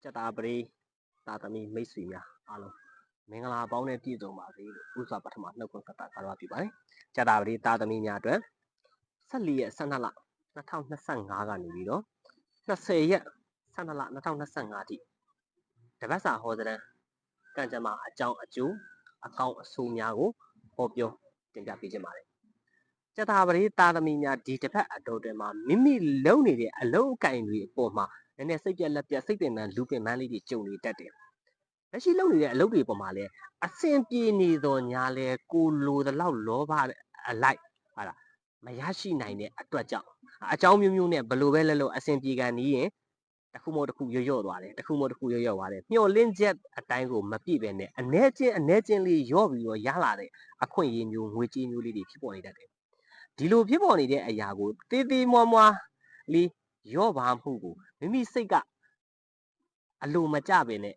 ကြက်သားပရိသာသမီမိတ်ဆွေများအားလုံးမင်္ဂလာပေါင်းနဲ့ပြည့်စုံပါစေလို့ဥစွာပထမနှုတ်ခွန်းဆက်တာကားပြပါတယ်ကြက်သားပရိသာသမီများအတွက်14ရက်12လ2025ကနေပြီးတော့20ရက်12လ2025ထိတပတ်စာဟောတဲ့ကံကြမ္မာအကြောင်းအကျိုးအကောင့်အဆိုးများကိုဟောပြောတင်ပြပေးခြင်းပါတယ်ကြက်သားပရိသာသမီများဒီတစ်ဖက်အတော်တွင်မှာမိမိလုံနေတဲ့အလုံးအကင်တွေအပေါ်မှာနည်းနည်းစိတ်ပြက်လက်ပြက်စိတ်ပင်ပန်းလူပင်ပန်းလေးတွေကြုံနေတတ်တယ်။လက်ရှိလုပ်နေတဲ့အလုပ်တွေပေါ်မှာလည်းအဆင်ပြေနေတော့ညာလဲကိုလိုတဲ့လောက်လောဘအလိုက်ဟာလားမရရှိနိုင်တဲ့အတွက်ကြောင့်အကြောင်းမျိုးမျိုးနဲ့ဘလို့ပဲလဲလို့အဆင်ပြေကန်နေရင်တခုမို့တခုရွတ်သွားတယ်တခုမို့တခုရွတ်သွားတယ်မျောလင့်ချက်အတိုင်းကိုမပြည့်ပဲနဲ့အ ਨੇ ချင်းလေးရော့ပြီးတော့ရလာတဲ့အခွင့်အရေးမျိုးငွေကြေးမျိုးလေးတွေဖြစ်ပေါ်နေတတ်တယ်။ဒီလိုဖြစ်ပေါ်နေတဲ့အရာကိုတေးသေးမွားမွားလေးရော့ပါမှုကိုမိမိစိတ်ကအလိုမကျပဲနဲ့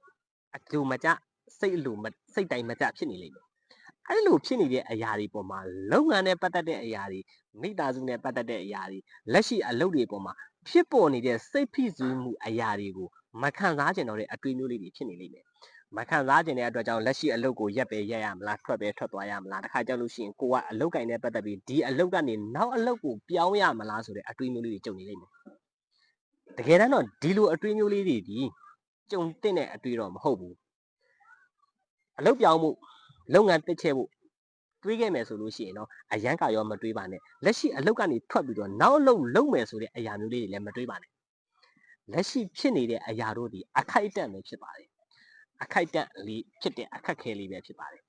အလိုမကျစိတ်တိုင်းမကျဖြစ်နေလိမ့်မယ်။အဲ့လိုဖြစ်နေတဲ့အရာတွေပေါ်မှာလုပ်ငန်းနဲ့ပတ်သက်တဲ့အရာတွေမိသားစုနဲ့ပတ်သက်တဲ့အရာတွေလက်ရှိအလုပ်တွေပေါ်မှာဖြစ်ပေါ်နေတဲ့စိတ်ဖိစီးမှုအရာတွေကိုမခံစားကျင်တော့တဲ့အတွေ့အမျိုးလေးတွေဖြစ်နေလိမ့်မယ်။မခံစားကျင်တဲ့အတွက်ကြောင့်လက်ရှိအလုပ်ကိုရက်ပဲရက်ရမလားထွက်သွားရမလားတခါကြောက်လို့ရှိရင်ကိုကအလုပ်ကင်နဲ့ပတ်သက်ပြီးဒီအလုပ်ကနေနောက်အလုပ်ကိုပြောင်းရမလားဆိုတဲ့အတွေ့အမျိုးလေးတွေကြုံနေလိမ့်မယ်။တကယ်တမ်းတော့ဒီလိုအတွေ့အမျိုးလေးတွေဒီကြုံတဲ့အတွေ့တော့မဟုတ်ဘူးအလုပ်ပြောင်းမှုလုပ်ငန်းတစ်ချက်ဖို့တွေးခဲ့မယ်ဆိုလို့ရှိရင်တော့အရန်ကရောမတွေးပါနဲ့လက်ရှိအလုပ်ကနေထွက်ပြီးတော့နောက်အလုပ်လုပ်မယ်ဆိုတဲ့အရာမျိုးလေးတွေလည်းမတွေးပါနဲ့လက်ရှိဖြစ်နေတဲ့အရာတို့ဒီအခိုက်အတန့်ပဲဖြစ်ပါတယ်အခိုက်အတန့်လေးဖြစ်တဲ့အခက်ခဲလေးပဲဖြစ်ပါတယ်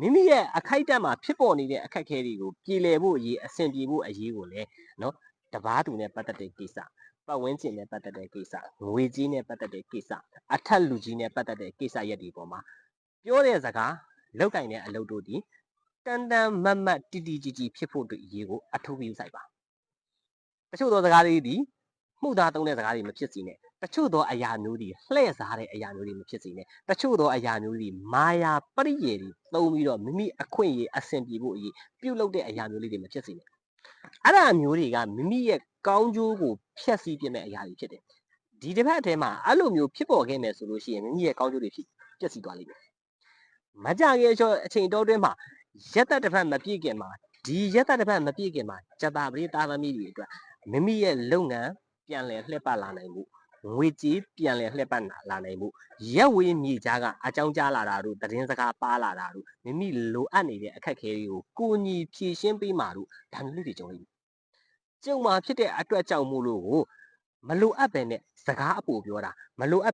မိမိရဲ့အခိုက်အတန့်မှာဖြစ်ပေါ်နေတဲ့အခက်ခဲတွေကိုပြည်လည်ဖို့အရေးအဆင်ပြေဖို့အရေးကိုလည်းနော်တပားသူနဲ့ပတ်သက်တဲ့ကိစ္စပတ်ဝန်းကျင်နဲ့ပတ်သက်တဲ့ကိစ္စငွေကြီးနဲ့ပတ်သက်တဲ့ကိစ္စအထက်လူကြီးနဲ့ပတ်သက်တဲ့ကိစ္စရက်ဒီပေါ်မှာပြောတဲ့စကားလောက်ကင်တဲ့အလုပ်တို့ဒီတန်တန်မတ်မတ်တီတီကြီးဖြစ်ဖို့အတွက်အရေးကိုအထူးပြုဆိုင်ပါတချို့သောစကားလေးဒီမှုသားသုံးတဲ့စကားတွေမဖြစ်စီနဲ့တချို့သောအရာမျိုးတွေလှည့်စားတဲ့အရာမျိုးတွေမဖြစ်စီနဲ့တချို့သောအရာမျိုးတွေမာယာပရိယေတွေသုံးပြီးတော့မိမိအခွင့်အရေးအဆင်ပြေဖို့အရေးပြုလုပ်တဲ့အရာမျိုးလေးတွေမဖြစ်စီနဲ့အဲ့ဒါမျိုးတွေကမိမိရဲ့ကောင်းကျိုးကိုဖျက်ဆီးပြမဲ့အရာတွေဖြစ်တယ်ဒီတစ်ဖက်အထဲမှာအဲ့လိုမျိုးဖြစ်ပေါ်ခဲ့မယ်ဆိုလို့ရှိရင်မိမိရဲ့ကောင်းကျိုးတွေပျက်စီးသွားလိမ့်မယ်မကြခင်အချိန်တောတွင်းမှာရက်သက်တစ်ဖက်မပြည့်ခင်မှာဒီရက်သက်တစ်ဖက်မပြည့်ခင်မှာကြက်သားပရိသားသမီးတွေအတွက်မိမိရဲ့လုပ်ငန်းပြန်လည်လှည့်ပတ်လာနိုင်မှုငွေကြေးပြန်လည်လှည့်ပတ်လာနိုင်မှုရက်ဝေးမြေကြားကအကြောင်းကြားလာတာတို့သတင်းစကားပါလာတာတို့မိမိလိုအပ်နေတဲ့အခက်အခဲတွေကိုကိုညီဖြည့်ရှင်းပေးမှာတို့ဒါမျိုးလေးတွေကြုံလိမ့်မယ်ကြုံမှာဖြစ်တဲ့အတွက်ကြောင့်မို့လို့မလိုအပ်ပဲနဲ့စကားအပူပြောတာမလိုအပ်